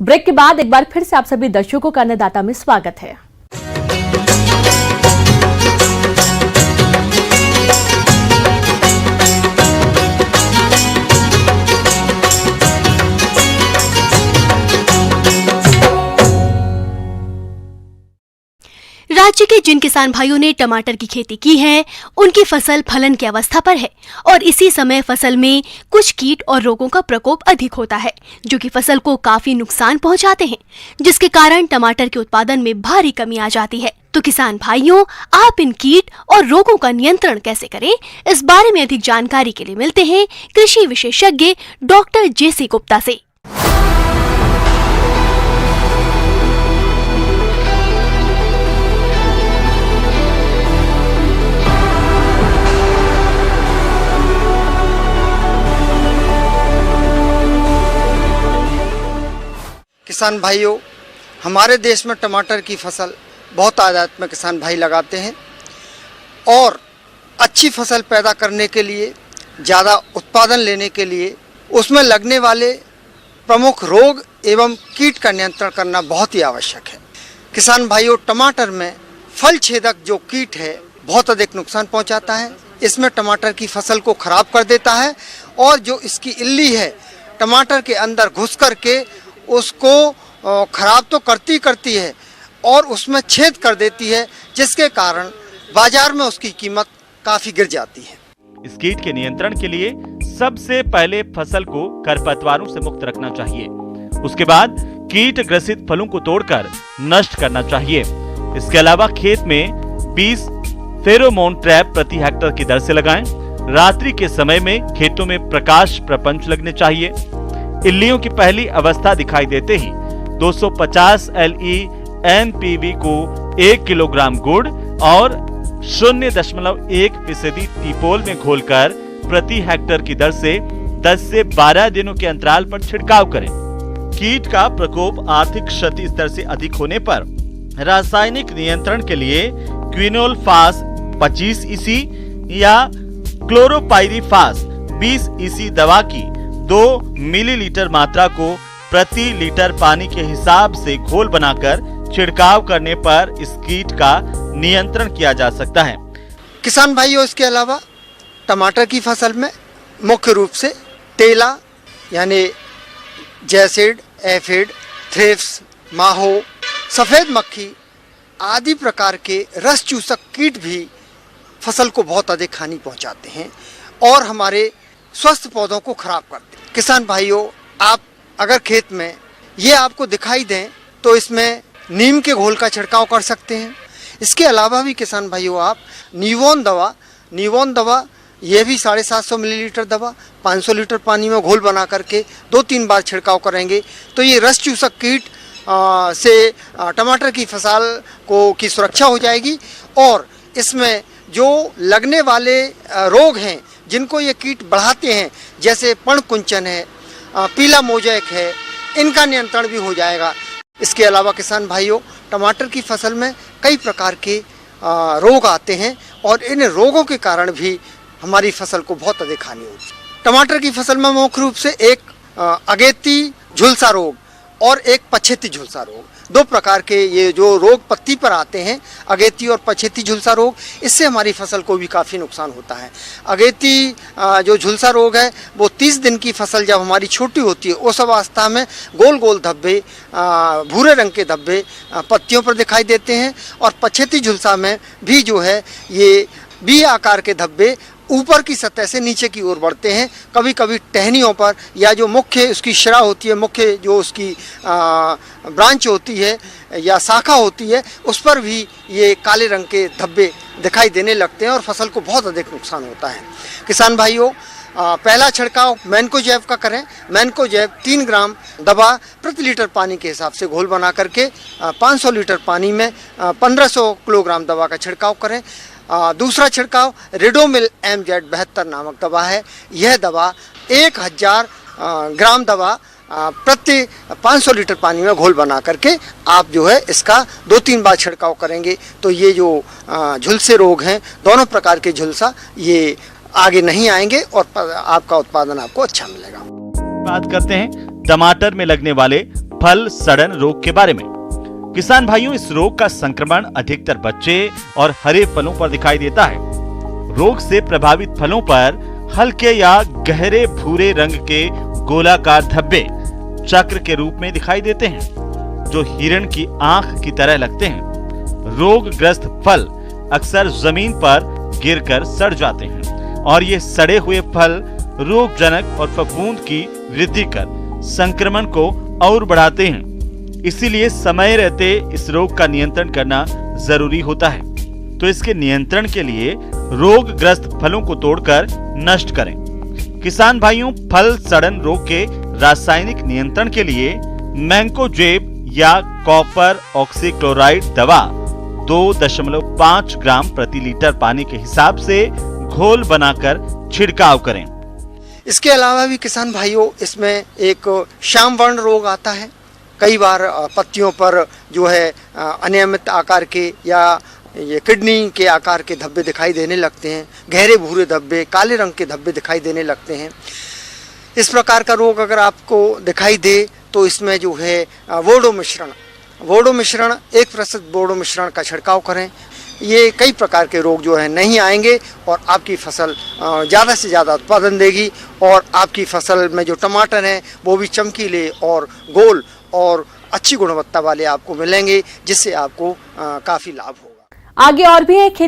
Break के बाद एक बार फिर से आप सभी दर्शकों का अन्नदाता में स्वागत है। राज्य के जिन किसान भाइयों ने टमाटर की खेती की है, उनकी फसल फलन की अवस्था पर है और इसी समय फसल में कुछ कीट और रोगों का प्रकोप अधिक होता है, जो कि फसल को काफी नुकसान पहुंचाते हैं, जिसके कारण टमाटर के उत्पादन में भारी कमी आ जाती है। तो किसान भाइयों, आप इन कीट और रोगों का नियंत्रण कैसे करें, इस बारे में अधिक जानकारी के लिए मिलते हैं कृषि विशेषज्ञ डॉक्टर जेसी गुप्ता से। किसान भाइयों, हमारे देश में टमाटर की फसल बहुत तादाद में किसान भाई लगाते हैं और अच्छी फसल पैदा करने के लिए, ज़्यादा उत्पादन लेने के लिए उसमें लगने वाले प्रमुख रोग एवं कीट का नियंत्रण करना बहुत ही आवश्यक है। किसान भाइयों, टमाटर में फल छेदक जो कीट है बहुत अधिक नुकसान पहुंचाता है। इसमें टमाटर की फसल को खराब कर देता है और जो इसकी इल्ली है टमाटर के अंदर घुस कर के उसको खराब तो करती है और उसमें छेद कर देती है, जिसके कारण बाजार में उसकी कीमत काफी गिर जाती है। इस कीट के नियंत्रण के लिए सबसे पहले फसल को खरपतवारों से मुक्त रखना चाहिए। उसके बाद कीट ग्रसित फलों को तोड़कर नष्ट करना चाहिए। इसके अलावा खेत में 20 फेरोमोन ट्रैप प्रति हेक्टेयर की दर से लगाएं। रात्रि के समय में खेतों में प्रकाश प्रपंच लगने चाहिए। इल्लियों की पहली अवस्था दिखाई देते ही 250 LE NPV को 1 किलोग्राम गुड़ और 0.1% टीपोल में घोलकर प्रति हेक्टेयर की दर से 10 से 12 दिनों के अंतराल पर छिड़काव करें। कीट का प्रकोप आर्थिक क्षति स्तर से अधिक होने पर रासायनिक नियंत्रण के लिए क्विनोलफास 25 EC या क्लोरोपाइरीफास 20 EC दवा की 2 मिलीलीटर मात्रा को प्रति लीटर पानी के हिसाब से घोल बनाकर छिड़काव करने पर इस कीट का नियंत्रण किया जा सकता है। किसान भाइयों, इसके अलावा टमाटर की फसल में मुख्य रूप से टेला यानी जैसिड, एफिड, थ्रिप्स, माहो, सफेद मक्खी आदि प्रकार के रस चूसक कीट भी फसल को बहुत अधिक हानि पहुंचाते हैं और हमारे स्वस्थ पौधों को खराब करते हैं। किसान भाइयों, आप अगर खेत में ये आपको दिखाई दें तो इसमें नीम के घोल का छिड़काव कर सकते हैं। इसके अलावा भी किसान भाइयों, आप नीवोन दवा ये भी 750 मिलीलीटर दवा 500 लीटर पानी में घोल बना करके 2-3 बार छिड़काव करेंगे तो ये रस चूसक कीट से टमाटर की फसल की सुरक्षा हो जाएगी और इसमें जो लगने वाले रोग हैं जिनको ये कीट बढ़ाते हैं, जैसे पर्णकुंचन है, पीला मोजैक है, इनका नियंत्रण भी हो जाएगा। इसके अलावा किसान भाइयों, टमाटर की फसल में कई प्रकार के रोग आते हैं और इन रोगों के कारण भी हमारी फसल को बहुत अधिक हानि होती है। टमाटर की फसल में मुख्य रूप से एक अगेती झुलसा रोग और एक पछेती झुलसा रोग, 2 प्रकार के ये जो रोग पत्ती पर आते हैं, अगेती और पछेती झुलसा रोग, इससे हमारी फसल को भी काफ़ी नुकसान होता है। अगेती जो झुलसा रोग है वो 30 दिन की फसल जब हमारी छोटी होती है उस अवस्था में गोल गोल धब्बे, भूरे रंग के धब्बे पत्तियों पर दिखाई देते हैं और पछेती झुलसा में भी जो है ये बी आकार के धब्बे ऊपर की सतह से नीचे की ओर बढ़ते हैं। कभी कभी टहनियों पर या जो मुख्य उसकी शिरा होती है, मुख्य जो उसकी ब्रांच होती है या शाखा होती है, उस पर भी ये काले रंग के धब्बे दिखाई देने लगते हैं और फसल को बहुत अधिक नुकसान होता है। किसान भाइयों, पहला छिड़काव मैनकोजेब का करें। मैनकोजेब 3 ग्राम दवा प्रति लीटर पानी के हिसाब से घोल बना करके 500 लीटर पानी में 1500 किलोग्राम दवा का छिड़काव करें। दूसरा छिड़काव रिडोमिल MZ72 नामक दवा है। यह दवा 1000 ग्राम दवा प्रति 500 लीटर पानी में घोल बना करके आप जो है इसका 2-3 बार छिड़काव करेंगे तो ये जो झुलसे रोग हैं, दोनों प्रकार के झुलसा, ये आगे नहीं आएंगे और आपका उत्पादन आपको अच्छा मिलेगा। बात करते हैं टमाटर में लगने वाले फल सड़न रोग के बारे में। किसान भाइयों, इस रोग का संक्रमण अधिकतर बच्चे और हरे फलों पर दिखाई देता है। रोग से प्रभावित फलों पर हल्के या गहरे भूरे रंग के गोलाकार धब्बे चक्र के रूप में दिखाई देते हैं, जो हिरण की आंख की तरह लगते हैं। रोगग्रस्त फल अक्सर जमीन पर गिरकर सड़ जाते हैं और ये सड़े हुए फल रोगजनक और फफूंद की वृद्धि कर संक्रमण को और बढ़ाते हैं। इसीलिए समय रहते इस रोग का नियंत्रण करना जरूरी होता है। तो इसके नियंत्रण के लिए रोगग्रस्त फलों को तोड़कर नष्ट करें। किसान भाइयों, फल सड़न रोग के रासायनिक नियंत्रण के लिए मैंकोजेब या कॉपर ऑक्सीक्लोराइड दवा 2.5 ग्राम प्रति लीटर पानी के हिसाब से घोल बनाकर छिड़काव करें। इसके अलावा भी किसान भाइयों, इसमें एक श्यामवर्ण रोग आता है। कई बार पत्तियों पर जो है अनियमित आकार के या ये किडनी के आकार के धब्बे दिखाई देने लगते हैं। गहरे भूरे धब्बे, काले रंग के धब्बे दिखाई देने लगते हैं। इस प्रकार का रोग अगर आपको दिखाई दे तो इसमें जो है बोडो मिश्रण 1% बोडो मिश्रण का छिड़काव करें। ये कई प्रकार के रोग जो है नहीं आएंगे और आपकी फसल ज़्यादा से ज़्यादा उत्पादन देगी और आपकी फसल में जो टमाटर हैं वो भी चमकीले और गोल और अच्छी गुणवत्ता वाले आपको मिलेंगे, जिससे आपको काफ़ी लाभ होगा। आगे और भी है